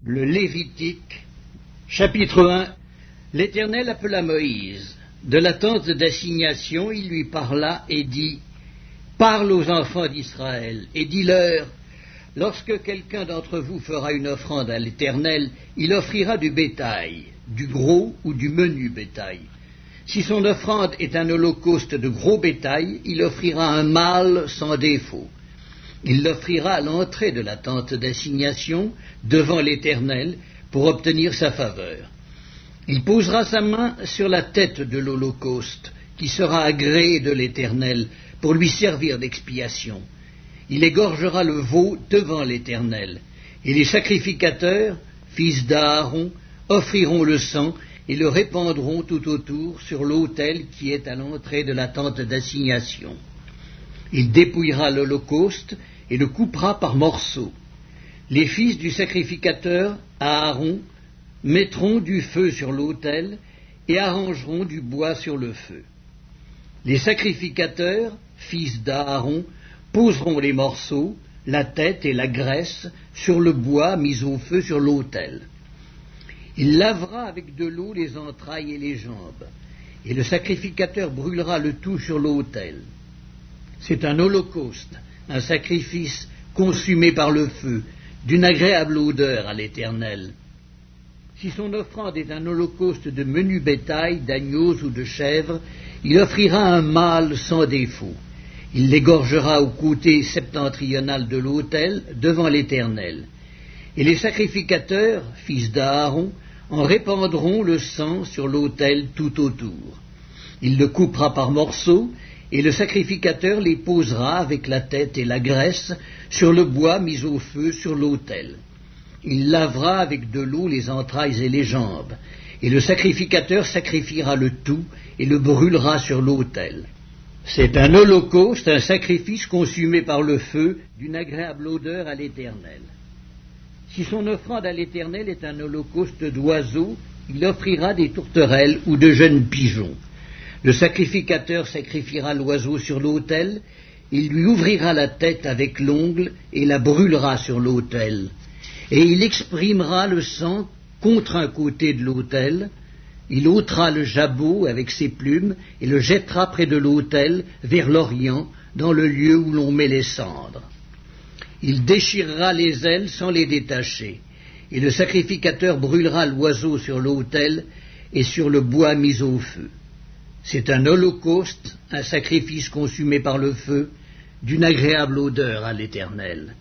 Le Lévitique, chapitre 1. L'Éternel appela Moïse. De la tente d'assignation, il lui parla et dit, « Parle aux enfants d'Israël, et dis-leur, lorsque quelqu'un d'entre vous fera une offrande à l'Éternel, il offrira du bétail, du gros ou du menu bétail. Si son offrande est un holocauste de gros bétail, il offrira un mâle sans défaut. Il l'offrira à l'entrée de la tente d'assignation, devant l'Éternel, pour obtenir sa faveur. Il posera sa main sur la tête de l'holocauste, qui sera agréé de l'Éternel, pour lui servir d'expiation. Il égorgera le veau devant l'Éternel, et les sacrificateurs, fils d'Aaron, offriront le sang et le répandront tout autour sur l'autel qui est à l'entrée de la tente d'assignation. Il dépouillera l'holocauste et le coupera par morceaux. Les fils du sacrificateur, Aaron, mettront du feu sur l'autel et arrangeront du bois sur le feu. Les sacrificateurs, fils d'Aaron, poseront les morceaux, la tête et la graisse sur le bois mis au feu sur l'autel. Il lavera avec de l'eau les entrailles et les jambes, et le sacrificateur brûlera le tout sur l'autel. C'est un holocauste, un sacrifice consumé par le feu, d'une agréable odeur à l'Éternel. Si son offrande est un holocauste de menu bétail, d'agneaux ou de chèvres, il offrira un mâle sans défaut. Il l'égorgera au côté septentrional de l'autel, devant l'Éternel. Et les sacrificateurs, fils d'Aaron, en répandront le sang sur l'autel tout autour. Il le coupera par morceaux, et le sacrificateur les posera avec la tête et la graisse sur le bois mis au feu sur l'autel. Il lavera avec de l'eau les entrailles et les jambes, et le sacrificateur sacrifiera le tout et le brûlera sur l'autel. C'est un holocauste, un sacrifice consumé par le feu, d'une agréable odeur à l'Éternel. Si son offrande à l'Éternel est un holocauste d'oiseaux, il offrira des tourterelles ou de jeunes pigeons. Le sacrificateur sacrifiera l'oiseau sur l'autel, il lui ouvrira la tête avec l'ongle et la brûlera sur l'autel. Et il exprimera le sang contre un côté de l'autel, il ôtera le jabot avec ses plumes et le jettera près de l'autel, vers l'orient, dans le lieu où l'on met les cendres. Il déchirera les ailes sans les détacher, et le sacrificateur brûlera l'oiseau sur l'autel et sur le bois mis au feu. C'est un holocauste, un sacrifice consumé par le feu, d'une agréable odeur à l'Éternel.